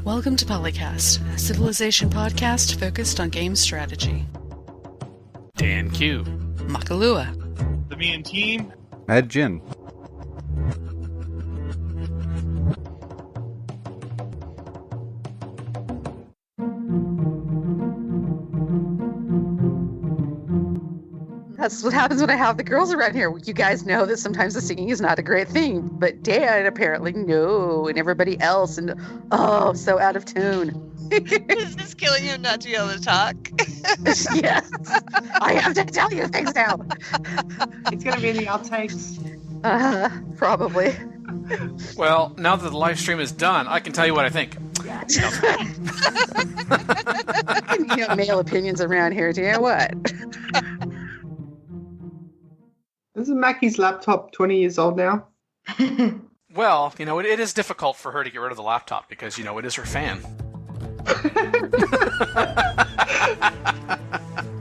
Welcome to PolyCast, a civilization podcast focused on game strategy. Dan Q. Makalua. The Me and Team. Mad Jin. That's what happens when I have the girls around here. You guys know that sometimes the singing is not a great thing, but Dan apparently no, and everybody else, and oh, so out of tune. Is this killing you not to be able to talk? Yes, I have to tell you things now. It's going to be in the outtakes. Probably. Well, now that the live stream is done, I can tell you what I think. You know, male opinions around here, do you? What? Isn't Mackie's laptop 20 years old now? Well, it is difficult for her to get rid of the laptop because, it is her fan.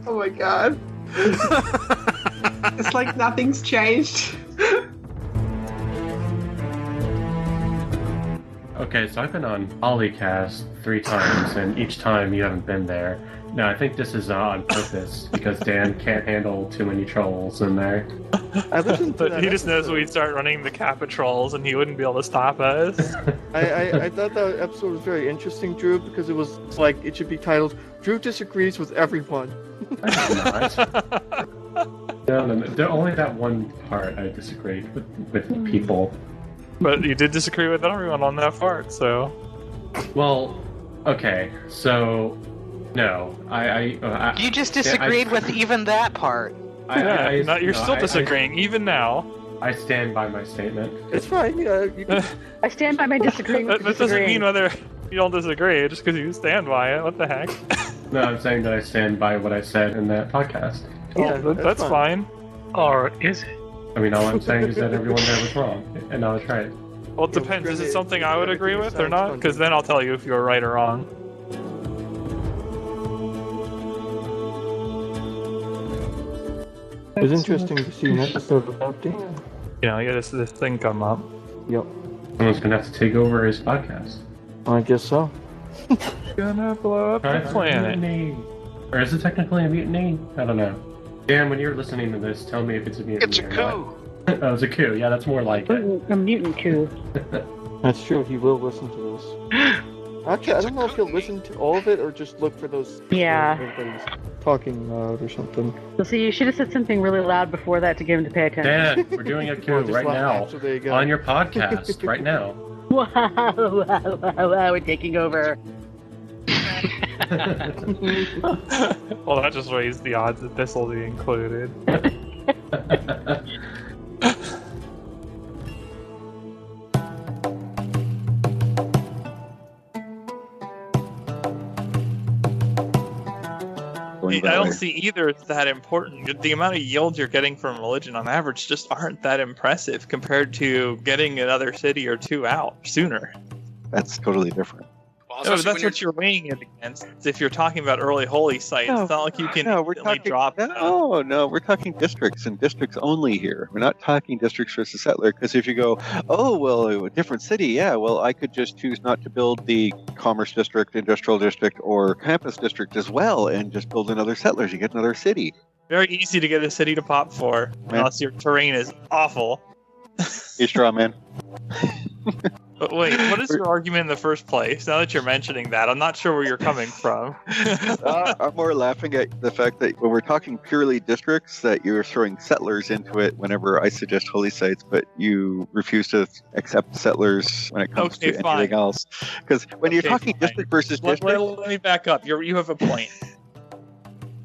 Oh my god. It's like nothing's changed. Okay, so I've been on PolyCast 3 times, and each time you haven't been there. No, I think this is on purpose, because Dan can't handle too many trolls in there. But he just knows when we start running the Kappa trolls, and he wouldn't be able to stop us. I thought that episode was very interesting, Drew, because it was like, it should be titled, Drew Disagrees with Everyone. I did not. No, only that one part I disagreed with people. But you did disagree with everyone on that part, so... Well, okay, so... No, You just disagreed with even that part. You're still disagreeing, even now. I stand by my statement. It's fine, you can... I stand by my disagreeing with That doesn't mean whether you don't disagree, just because you stand by it. What the heck? No, I'm saying that I stand by what I said in that podcast. Yeah, that's fine. Or is it? I mean, all I'm saying is that everyone there was wrong, and I was right. Well, it depends. Is it something I would agree with or not? Because then I'll tell you if you're right or wrong. It was interesting to see an episode without Dan. This thing come up. Yep. Someone's gonna have to take over his podcast. I guess so. Gonna blow up the planet. Mutiny. Or is it technically a mutiny? I don't know. Dan, when you're listening to this, tell me if it's a mutiny. It's a coup. Oh, it's a coup. Yeah, that's more like it. A mutant coup. That's true, he will listen to this. Actually, I don't know if he'll listen to all of it or just look for those... Yeah. Everybody's talking loud or something. So see, you should have said something really loud before that to get him to pay attention. Dan, we're doing a coup right now. On your podcast, right now. Wow, we're taking over. Well, that just raised the odds that this will be included. I don't see either it's that important. The amount of yields you're getting from religion on average just aren't that impressive compared to getting another city or 2 out sooner. That's totally different. No, that's what you're weighing it against. If you're talking about early holy sites, it's not like you can drop them. No, we're talking districts and districts only here. We're not talking districts versus settler, because if you go, a different city, yeah, well, I could just choose not to build the commerce district, industrial district, or campus district as well, and just build another settlers. You get another city. Very easy to get a city to pop for, unless your terrain is awful. You straw man. But wait, what is your argument in the first place? Now that you're mentioning that, I'm not sure where you're coming from. I'm more laughing at the fact that when we're talking purely districts, that you're throwing settlers into it whenever I suggest holy sites, but you refuse to accept settlers when it comes to anything else. Because when you're talking district versus district... Let me back up. You have a point.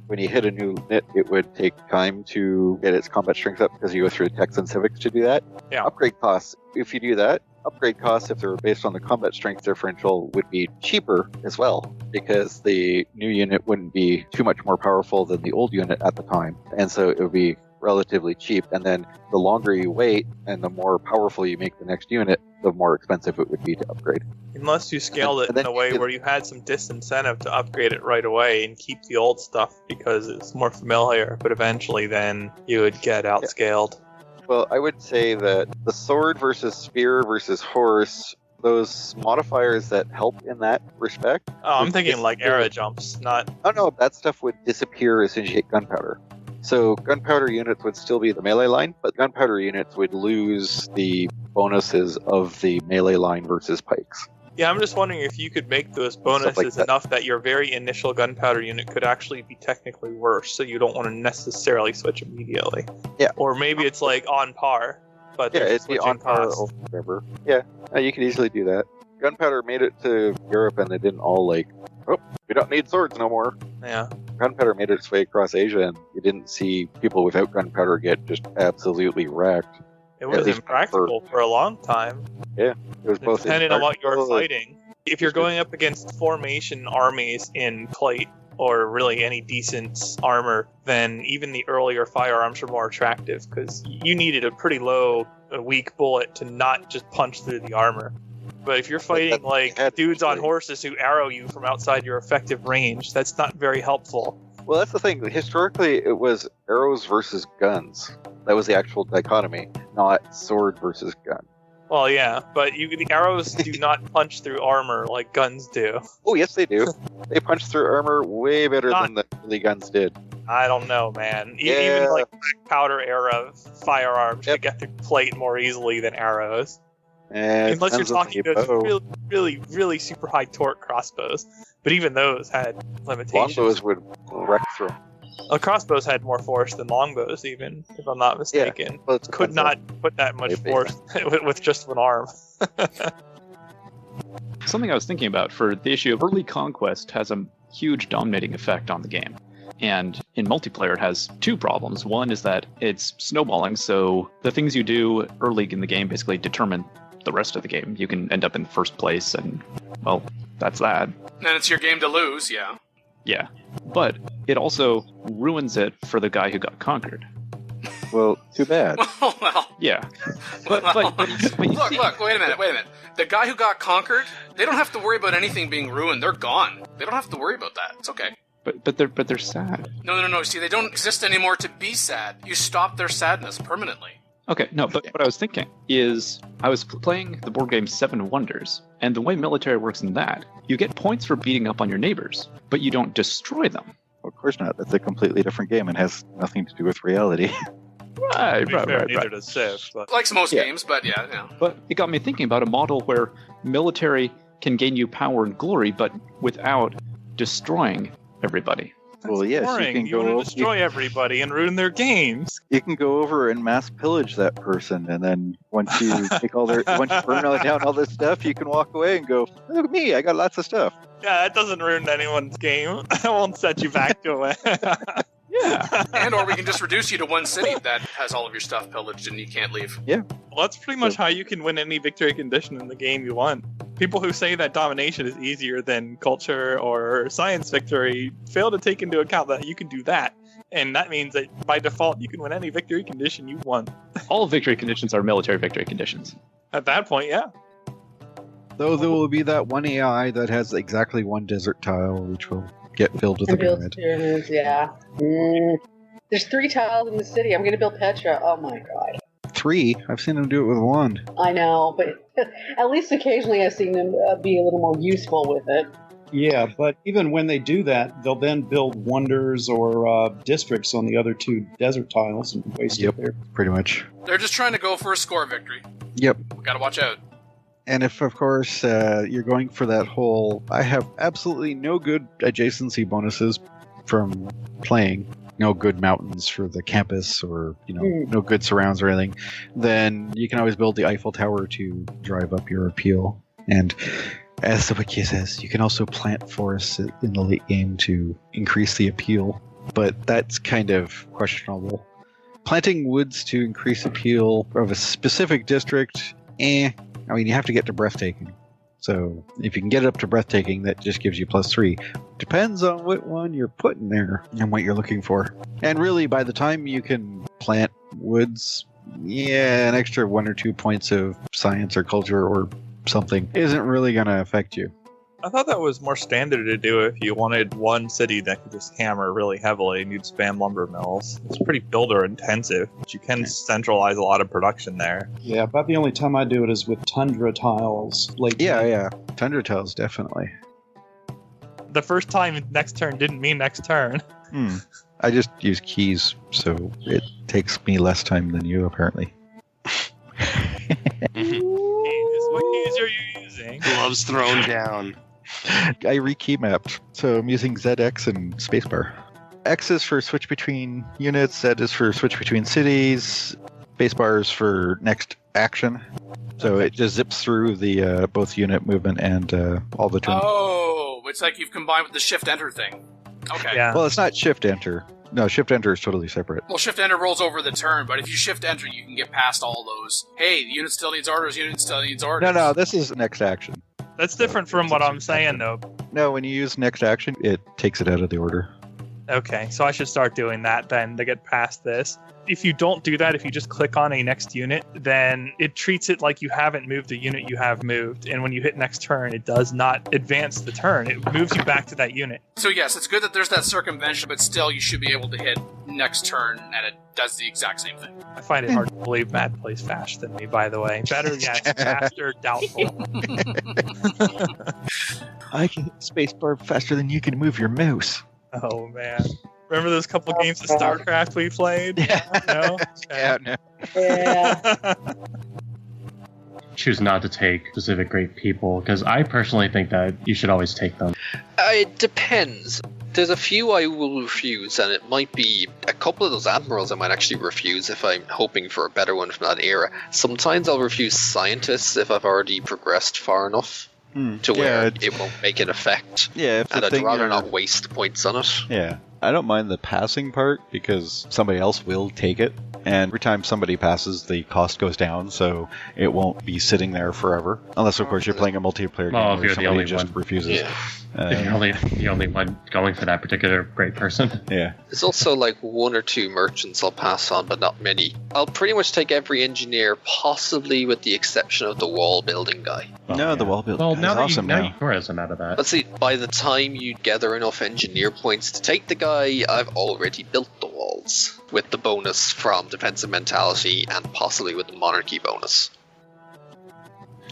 When you hit a new unit, it would take time to get its combat strength up because you go through techs and civics to do that. Yeah. Upgrade costs, if you do that, upgrade costs, if they were based on the combat strength differential, would be cheaper as well, because the new unit wouldn't be too much more powerful than the old unit at the time. And so it would be relatively cheap. And then the longer you wait and the more powerful you make the next unit, the more expensive it would be to upgrade. Unless you scaled it in a way where you had some disincentive to upgrade it right away and keep the old stuff because it's more familiar, but eventually then you would get outscaled. Well, I would say that the sword versus spear versus horse Those modifiers that help in that respect. Oh, I'm thinking like era jumps, not. Oh no, that stuff would disappear as soon as you hit gunpowder. So gunpowder units would still be the melee line, but gunpowder units would lose the bonuses of the melee line versus pikes. Yeah, I'm just wondering if you could make those bonuses like that. enough that your very initial gunpowder unit could actually be technically worse, so you don't want to necessarily switch immediately. Yeah. Or maybe it's like on par, but Yeah, there's a it'd be switching on par cost. or whatever. Yeah, you could easily do that. Gunpowder made it to Europe and they didn't all like, oh, we don't need swords no more. Yeah. Gunpowder made its way across Asia and you didn't see people without gunpowder get just absolutely wracked. It was least impractical for a long time. It was both Depending on what you're impractical- fighting. If you're going up against formation armies in plate, or really any decent armor, then even the earlier firearms were more attractive, because you needed a pretty low, weak bullet to not just punch through the armor. But if you're fighting like dudes on horses who arrow you from outside your effective range, that's not very helpful. Well, that's the thing. Historically, it was arrows versus guns. That was the actual dichotomy, not sword versus gun. Well, yeah, but the arrows do not punch through armor like guns do. Oh, yes, they do. They punch through armor way better than the early guns did. I don't know, man. Yeah. Even like black powder era firearms could get through plate more easily than arrows. Unless you're talking those really, really super high torque crossbows. But even those had limitations. Longbows would wreck through. Crossbows had more force than longbows, even, if I'm not mistaken. Yeah, well, could not put that much force with just one arm. Something I was thinking about for the issue of early conquest has a huge dominating effect on the game. And in multiplayer, it has two problems. One is that it's snowballing, so the things you do early in the game basically determine the rest of the game. You can end up in first place, and, well, that's that. And it's your game to lose, yeah. Yeah. But it also ruins it for the guy who got conquered. Well, too bad. Well. Yeah. But look, wait a minute. The guy who got conquered, they don't have to worry about anything being ruined. They're gone. They don't have to worry about that. It's okay. But they're sad. No. See, they don't exist anymore to be sad. You stop their sadness permanently. Okay, no, but what I was thinking is I was playing the board game Seven Wonders, and the way military works in that, you get points for beating up on your neighbors, but you don't destroy them. Well, of course not. That's a completely different game and has nothing to do with reality. Right. Neither does Civ. But... Like most games, but yeah. But it got me thinking about a model where military can gain you power and glory, but without destroying everybody. Well, yes, boring. You want to destroy everybody and ruin their games. You can go over and mass pillage that person, and then once you once you burn down all this stuff, you can walk away and go, "Look at me, I got lots of stuff." Yeah, that doesn't ruin anyone's game. That won't set you back to it. Yeah. And or we can just reduce you to one city that has all of your stuff pillaged and you can't leave. Yeah. Well, that's pretty much how you can win any victory condition in the game you want. People who say that domination is easier than culture or science victory fail to take into account that you can do that. And that means that by default, you can win any victory condition you want. All victory conditions are military victory conditions. At that point, yeah. Though there will be that one AI that has exactly one desert tile, which will get filled with a pyramid. Pyramids, yeah. There's 3 tiles in the city. I'm going to build Petra. Oh my god. 3? I've seen them do it with 1. I know, but at least occasionally I've seen them be a little more useful with it. Yeah, but even when they do that, they'll then build wonders or districts on the other 2 desert tiles and waste it there. Pretty much. They're just trying to go for a score victory. Yep. Gotta watch out. And if, of course, you're going for that whole, I have absolutely no good adjacency bonuses from playing, no good mountains for the campus or, no good surrounds or anything, then you can always build the Eiffel Tower to drive up your appeal. And as the wiki says, you can also plant forests in the late game to increase the appeal, but that's kind of questionable. Planting woods to increase appeal of a specific district, I mean, you have to get to breathtaking. So if you can get it up to breathtaking, that just gives you +3. Depends on what one you're putting there and what you're looking for. And really, by the time you can plant woods, an extra 1 or 2 points of science or culture or something isn't really going to affect you. I thought that was more standard to do if you wanted one city that could just hammer really heavily and you'd spam lumber mills. It's pretty builder intensive, but you can centralize a lot of production there. Yeah, about the only time I do it is with tundra tiles. Yeah. Tundra tiles, definitely. The first time next turn didn't mean next turn. I just use keys, so it takes me less time than you, apparently. What keys are you using? Gloves thrown down. I re-key mapped, so I'm using ZX and spacebar. X is for switch between units, Z is for switch between cities, spacebar is for next action. So it just zips through the both unit movement and all the turns. Oh, it's like you've combined with the shift-enter thing. Okay. Yeah. Well, it's not shift-enter. No, shift-enter is totally separate. Well, shift-enter rolls over the turn, but if you shift-enter, you can get past all those. Hey, the unit still needs orders, unit still needs orders. No, this is next action. That's different from what I'm saying, though. No, when you use next action, it takes it out of the order. Okay, so I should start doing that then to get past this. If you don't do that, if you just click on a next unit, then it treats it like you haven't moved the unit you have moved. And when you hit next turn, it does not advance the turn. It moves you back to that unit. So yes, it's good that there's that circumvention, but still you should be able to hit next turn, and it does the exact same thing. I find it hard to believe Matt plays faster than me, by the way. Better, yes. Faster, doubtful. I can hit spacebar faster than you can move your mouse. Oh, man. Remember those couple games of StarCraft we played? Yeah. No? Yeah, no. Yeah. Choose not to take specific great people, because I personally think that you should always take them. It depends. There's a few I will refuse, and it might be a couple of those admirals I might actually refuse if I'm hoping for a better one from that era. Sometimes I'll refuse scientists if I've already progressed far enough to where it won't make an effect. Yeah, if and I'd rather not waste points on it. Yeah. I don't mind the passing part because somebody else will take it, and every time somebody passes, the cost goes down, so it won't be sitting there forever. Unless, of course, you're playing a multiplayer game where somebody just refuses. Yeah. If you're the only one going for that particular great person. Yeah. There's also like one or two merchants I'll pass on, but not many. I'll pretty much take every engineer, possibly with the exception of the wall building guy. The wall building Well, now is awesome you tourism out of that. But see, by the time you gather enough engineer points to take the guy, I've already built the walls, with the bonus from defensive mentality and possibly with the monarchy bonus.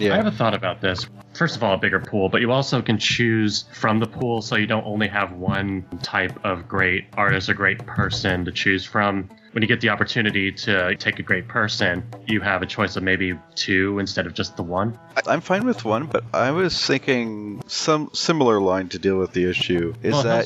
I have a thought about this. First of all, a bigger pool, but you also can choose from the pool, so you don't only have one type of great artist or great person to choose from. When you get the opportunity to take a great person, you have a choice of maybe two instead of just the one. I'm fine with one, but I was thinking some similar line to deal with the issue.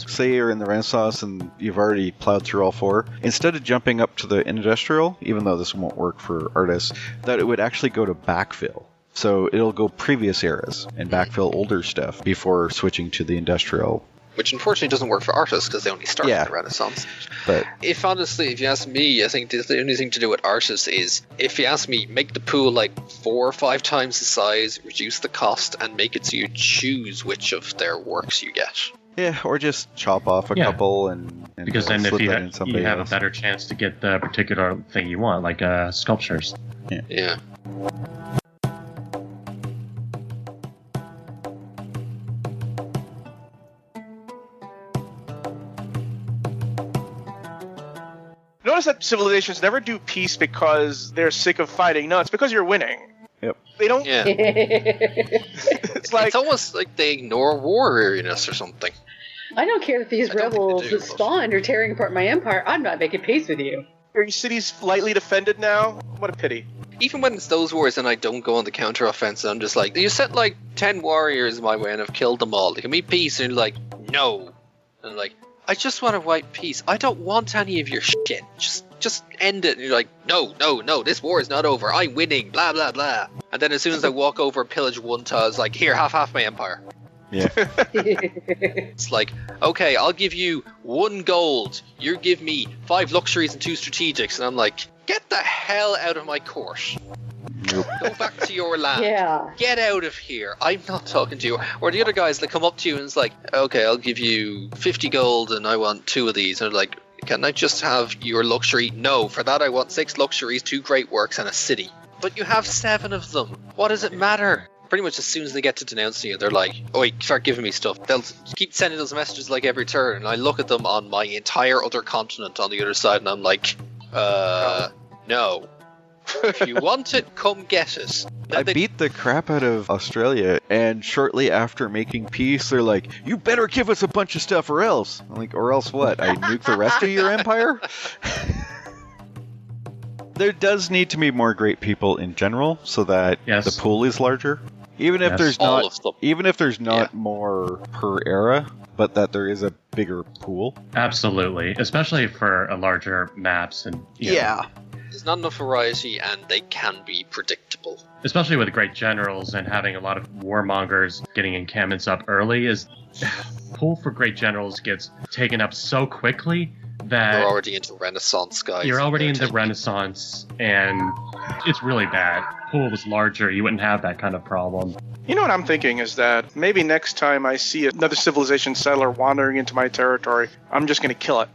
Say you're in the Renaissance and you've already plowed through all four, instead of jumping up to the industrial, even though this won't work for artists, that it would actually go to backfill. So it'll go previous eras and backfill older stuff before switching to the industrial. Which unfortunately doesn't work for artists because they only start in the Renaissance. But if you ask me, I think the only thing to do with artists is, if you ask me, make the pool like 4 or 5 times the size, reduce the cost, and make it so you choose which of their works you get. Yeah, or just chop off a couple and because then if you have a else. better chance to get the particular thing you want, like sculptures. Yeah. Notice that civilizations never do peace because they're sick of fighting. No, it's because you're winning. Yep. They don't. Yeah. It's almost like they ignore war weariness or something. I don't care if these rebels that spawned are tearing apart my empire. I'm not making peace with you. Are your cities lightly defended now? What a pity. Even when it's those wars and I don't go on the counter-offensive, I'm just like, you sent like 10 warriors my way and I've killed them all. Give me peace. And you're like, no. And I'm like, I just want to wipe peace. I don't want any of your shit. Just end it. And you're like, no, this war is not over. I'm winning, blah, blah, blah. And then as soon as I walk over and pillage one tile, it's like, here, half my empire. Yeah. It's like, okay, I'll give you 1 gold. You give me 5 luxuries and 2 strategics. And I'm like, get the hell out of my court. Go back to your land. Yeah. Get out of here. I'm not talking to you. Or the other guys that come up to you and it's like, okay, I'll give you 50 gold and I want 2 of these. And they're like, can I just have your luxury? No, for that I want 6 luxuries, 2 great works and a city. But you have 7 of them. What does it matter? pretty much as soon as they get to denouncing you, they're like, "Oh, wait, start giving me stuff." They'll keep sending those messages like every turn, and I look at them on my entire other continent on the other side, and I'm like, no. If you want it, come get it. I beat the crap out of Australia, and shortly after making peace, they're like, "You better give us a bunch of stuff, or else." I'm like, "Or else what? I nuke the rest of your empire?" There does need to be more great people in general, so that the pool is larger. Even if there's not, more per era, but that there is a bigger pool. Absolutely, especially for a larger maps and There's not enough variety, and they can be predictable. Especially with great generals and having a lot of warmongers getting encampments up early, is pool for great generals gets taken up so quickly that you're already into Renaissance, guys. You're already into Renaissance, and it's really bad. Pool was larger, you wouldn't have that kind of problem. You know what I'm thinking is that maybe next time I see another civilization settler wandering into my territory, I'm just going to kill it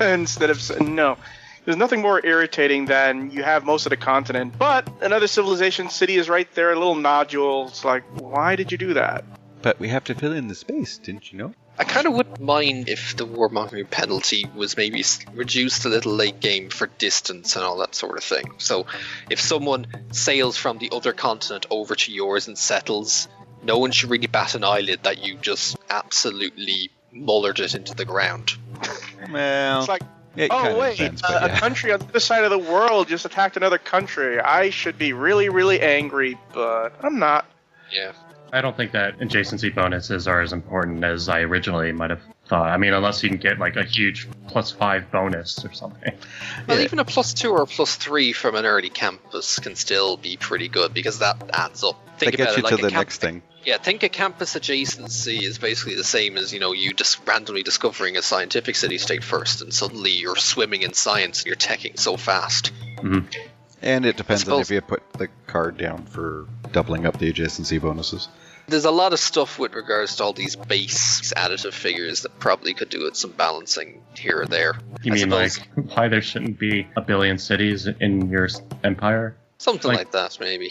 instead of saying no. There's nothing more irritating than you have most of the continent, but another civilization city is right there, a little nodule. It's like, why did you do that? But we have to fill in the space, didn't you know? I kind of wouldn't mind if the warmongering penalty was maybe reduced a little late game for distance and all that sort of thing. So if someone sails from the other continent over to yours and settles, no one should really bat an eyelid that you just absolutely mullered it into the ground. Well, it's like, a country on the other side of the world just attacked another country. I should be really, really angry, but I'm not. Yeah. I don't think that adjacency bonuses are as important as I originally might have thought. I mean, unless you can get like a huge +5 bonus or something. Well, even a +2 or a +3 from an early campus can still be pretty good, because that adds up. That gets you to the next thing. Yeah, think a campus adjacency is basically the same as, you just randomly discovering a scientific city-state first, and suddenly you're swimming in science and you're teching so fast. Mm-hmm. And it depends on if you put the card down for doubling up the adjacency bonuses. There's a lot of stuff with regards to all these base additive figures that probably could do with some balancing here or there. You mean like why there shouldn't be a billion cities in your empire? Something like that, maybe.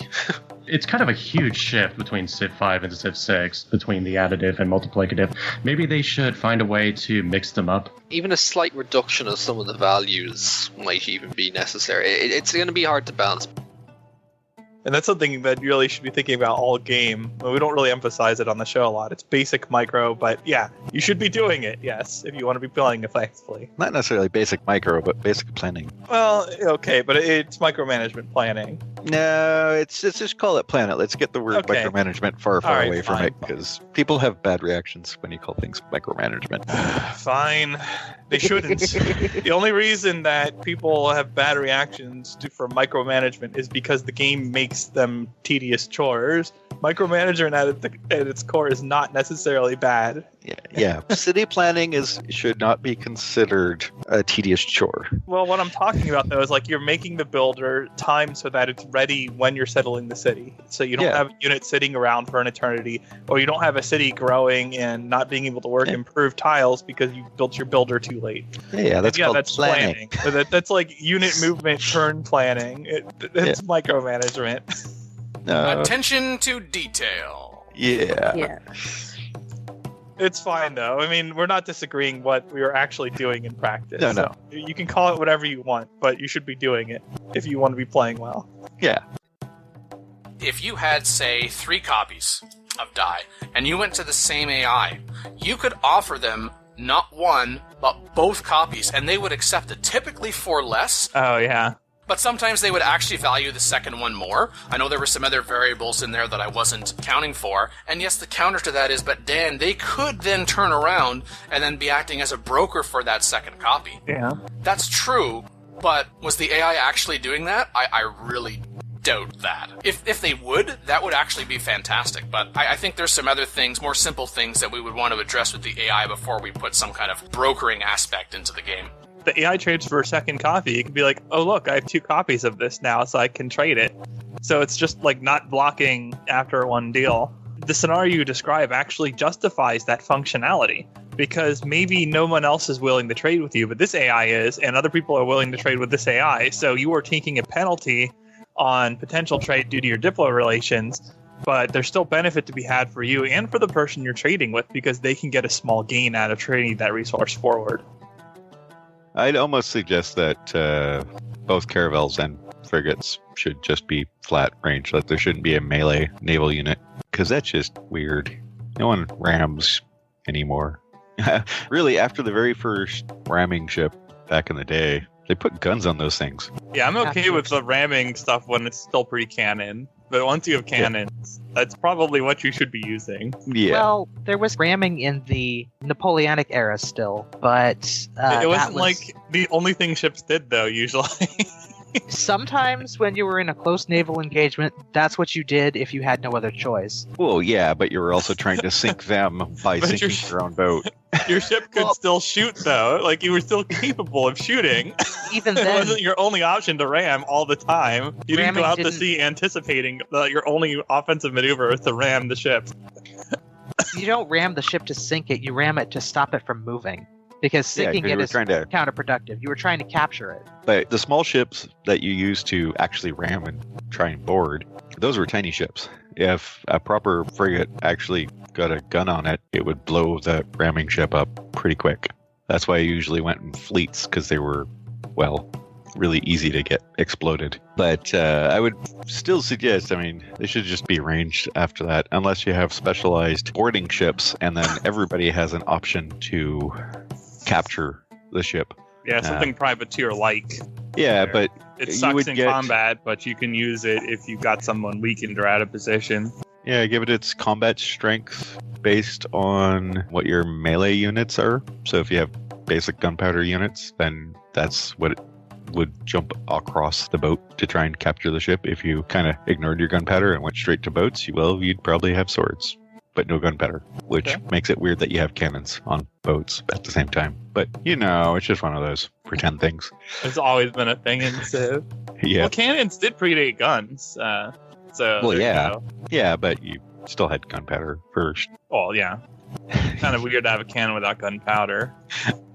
It's kind of a huge shift between Civ 5 and Civ 6, between the additive and multiplicative. Maybe they should find a way to mix them up. Even a slight reduction of some of the values might even be necessary. It's going to be hard to balance. And that's something that you really should be thinking about all game. We don't really emphasize it on the show a lot. It's basic micro, but yeah, you should be doing it, yes, if you want to be playing effectively. Not necessarily basic micro, but basic planning. Well, okay, but it's micromanagement planning. No, it's just call it planet. Let's get the word micromanagement far away from it, because people have bad reactions when you call things micromanagement. Fine. They shouldn't. The only reason that people have bad reactions for micromanagement is because the game makes them tedious chores. Micromanagement at its core is not necessarily bad. Yeah. City planning should not be considered a tedious chore. Well, what I'm talking about, though, is like you're making the builder time so that it's ready when you're settling the city. So you don't have units sitting around for an eternity, or you don't have a city growing and not being able to work improved tiles because you built your builder too late. Yeah, that's called planning. So that's like unit movement turn planning. It's micromanagement. Attention to detail. Yeah. It's fine, though. I mean, we're not disagreeing what we are actually doing in practice. No. So you can call it whatever you want, but you should be doing it if you want to be playing well. Yeah. If you had, say, 3 copies of die, and you went to the same AI, you could offer them not one, but both copies, and they would accept it, typically for less. Oh, yeah. But sometimes they would actually value the second one more. I know there were some other variables in there that I wasn't counting for. And yes, the counter to that is, but Dan, they could then turn around and then be acting as a broker for that second copy. Yeah. That's true, but was the AI actually doing that? I really doubt that. If they would, that would actually be fantastic. But I think there's some other things, more simple things that we would want to address with the AI before we put some kind of brokering aspect into the game. The AI trades for a second copy. You can be like, oh, look, I have 2 copies of this now, so I can trade it. So it's just like not blocking after one deal. The scenario you describe actually justifies that functionality, because maybe no one else is willing to trade with you, but this AI is, and other people are willing to trade with this AI. So you are taking a penalty on potential trade due to your Diplo relations, but there's still benefit to be had for you and for the person you're trading with because they can get a small gain out of trading that resource forward. I'd almost suggest that both caravels and frigates should just be flat range, that there shouldn't be a melee naval unit, because that's just weird. No one rams anymore. Really, after the very first ramming ship back in the day, they put guns on those things. Yeah, I'm okay with the ramming stuff when it's still pre-cannon. But once you have cannons, that's probably what you should be using. Yeah. Well, there was ramming in the Napoleonic era still, but it wasn't like the only thing ships did, though, usually. Sometimes when you were in a close naval engagement, that's what you did if you had no other choice. Well, yeah, but you were also trying to sink them by sinking your own boat. Your ship could still shoot, though. Like, you were still capable of shooting. Even then, it wasn't your only option to ram all the time. You didn't go out to sea anticipating that your only offensive maneuver was to ram the ship. You don't ram the ship to sink it, you ram it to stop it from moving. Because sinking it is counterproductive. You were trying to capture it. But the small ships that you use to actually ram and try and board, those were tiny ships. If a proper frigate actually got a gun on it, it would blow the ramming ship up pretty quick. That's why I usually went in fleets, because they were, well, really easy to get exploded. But I would still suggest, they should just be ranged after that, unless you have specialized boarding ships, and then everybody has an option to capture the ship. Yeah, something privateer-like. Yeah, but it sucks in combat, but you can use it if you've got someone weakened or out of position. Yeah, give it its combat strength based on what your melee units are. So if you have basic gunpowder units, then that's what it would jump across the boat to try and capture the ship. If you kind of ignored your gunpowder and went straight to boats, you'd probably have swords, but no gunpowder, which makes it weird that you have cannons on boats at the same time. But, it's just one of those pretend things. It's always been a thing in Civ. Yeah. Well, cannons did predate guns, Yeah, but you still had gunpowder first. Well, yeah. Kind of weird to have a cannon without gunpowder.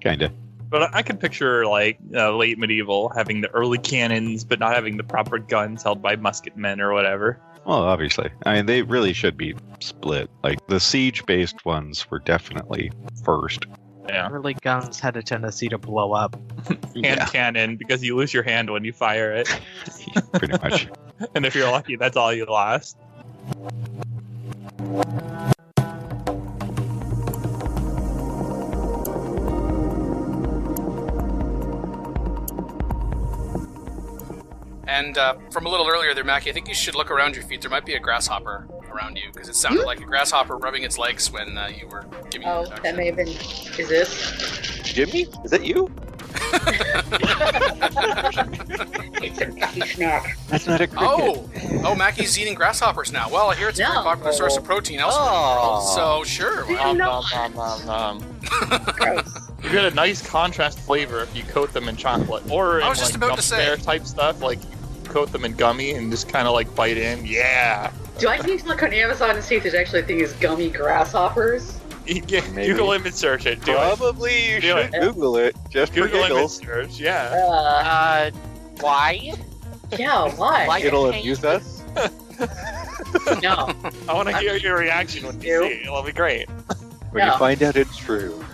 Kinda. But I could picture, late medieval having the early cannons, but not having the proper guns held by musketmen or whatever. Well, obviously. They really should be split. Like, the siege-based ones were definitely first. Yeah. Early guns had a tendency to blow up. Cannon, because you lose your hand when you fire it. Pretty much. And if you're lucky, that's all you lost. And from a little earlier there, Mackie, I think you should look around your feet. There might be a grasshopper around you, because it sounded like a grasshopper rubbing its legs when you were giving your introduction. That may have been... Is this? Jimmy? Is that you? It's a Mackie snack. That's not a cricket. Oh, Mackie's eating grasshoppers now. Well, I hear it's a very popular source of protein elsewhere in the world, so sure. You get a nice contrast flavor if you coat them in chocolate. Or in gummy type stuff, like coat them in gummy and just kind of bite in. Yeah. Do I need to look on Amazon and see if there's actually a thing as gummy grasshoppers? Google image search it. Probably you should Google it, just Google for giggles. Image search, yeah. Why? Yeah, why? It'll amuse us. No. I want to hear your reaction when you see it. It'll be great. When you find out it's true.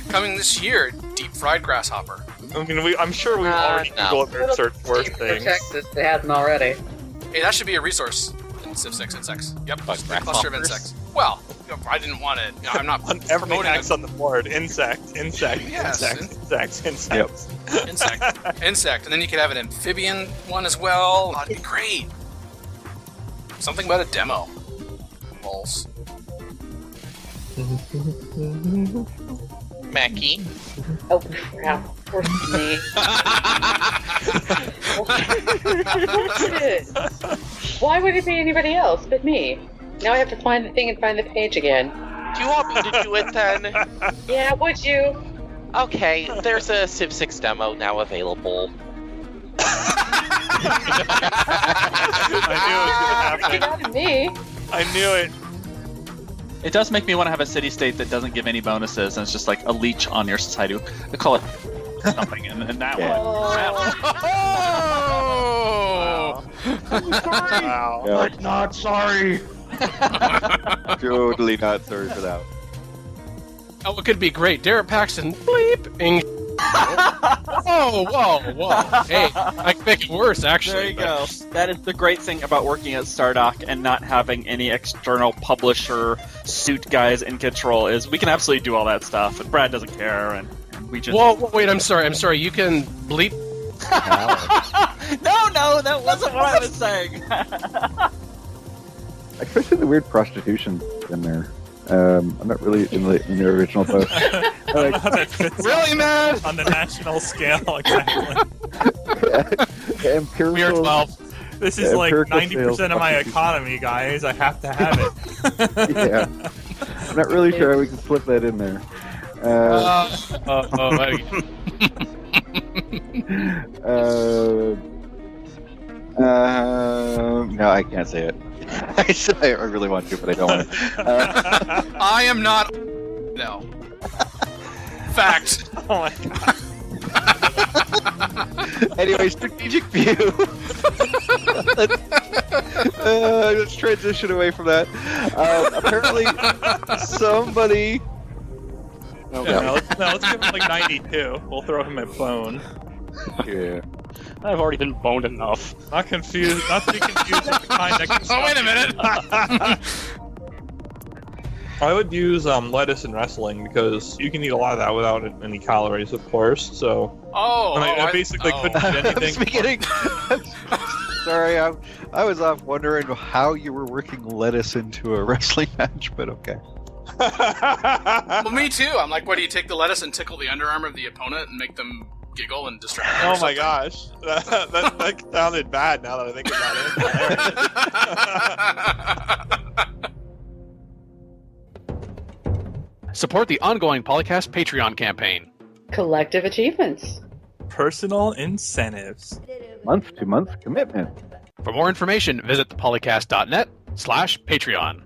Coming this year, deep fried grasshopper. I'm sure we've already Googled image search worse things. Texas, it hasn't already. Hey, that should be a resource in Civ 6 insects. Yep, just a cluster of insects. Well, I didn't want to. I'm not on every X on the board. Insect. Yes. Insect. Yep. Insect. And then you could have an amphibian one as well. That'd be great. Something about a demo. Balls. Mackie. Oh crap! Of course it's me. Why would it be anybody else but me? Now I have to find the thing and find the page again. Do you want me to do it then? Yeah, would you? Okay, there's a Civ 6 demo now available. I knew it was going to happen. Get out of me. I knew it. It does make me want to have a city-state that doesn't give any bonuses, and it's just like a leech on your society. I call it something, and that Yeah. Oh! Yeah. I'm not sorry. Totally not sorry for that. Oh, it could be great. Derek Paxton, bleep. Oh, whoa. Hey, I can make it worse, actually. There you go. That is the great thing about working at Stardock and not having any external publisher suit guys in control is we can absolutely do all that stuff, and Brad doesn't care, and we just... Whoa, wait, I'm sorry. You can bleep... No, that wasn't what I was saying. Especially the weird prostitution in there. I'm not really in the original post. Really, man? On the national scale, exactly. Empirical. We are 12. This is like 90% of my economy, guys. I have to have it. Yeah. I'm not really sure how we can slip that in there. No, I can't say it. I really want to, but I don't want to. I am not. No. Fact. Oh my god. Anyway, strategic view. Let's transition away from that. Apparently, somebody. Let's give him like 92. We'll throw him a bone. Yeah. I've already been boned enough. Not to be confused with the kind that can... Oh, wait a minute! I would use lettuce in wrestling because you can eat a lot of that without any calories, of course. So I basically couldn't eat anything. Sorry, I was off wondering how you were working lettuce into a wrestling match, but okay. Well, me too. I'm like, what, do you take the lettuce and tickle the underarm of the opponent and make them giggle and distract them? Oh my gosh. That sounded bad now that I think about it. Support the ongoing PolyCast Patreon campaign. Collective achievements. Personal incentives. Month-to-month commitment. For more information, visit thepolycast.net/Patreon.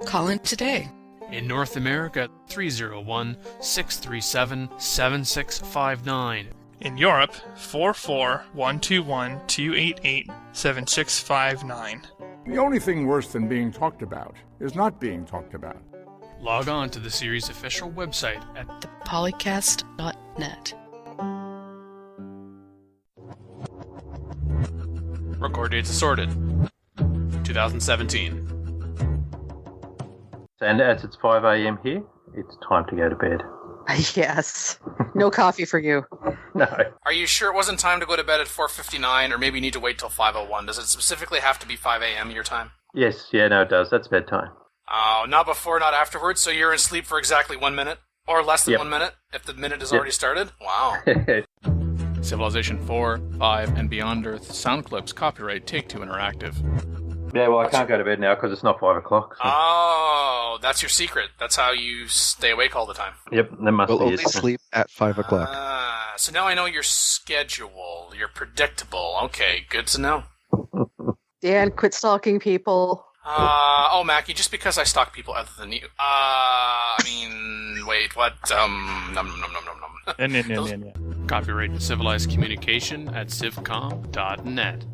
Call in today. In North America, 301-637-7659. In Europe, 44121-288-7659. The only thing worse than being talked about is not being talked about. Log on to the series' official website at thepolycast.net. Record dates assorted. 2017. And as it's 5 a.m. here, it's time to go to bed. Yes. No coffee for you. No. Are you sure it wasn't time to go to bed at 4:59, or maybe you need to wait till 5:01? Does it specifically have to be 5 a.m. your time? Yes, yeah, no, it does. That's bedtime. Oh, not before, not afterwards, so you're asleep for exactly 1 minute? Or less than 1 minute, if the minute has already started? Wow. Civilization 4, 5, and Beyond Earth sound clips copyright Take-Two Interactive. Yeah, well, I can't go to bed now because it's not 5 o'clock. So. Oh, that's your secret. That's how you stay awake all the time. Yep, that must We'll be only it. sleep at 5 o'clock. So now I know your schedule. You're predictable. Okay, good to know. Dan, quit stalking people. Oh, Mackie, just because I stalk people other than you. I mean, wait, what? Nom. Copyright Civilized Communication at civcom.net.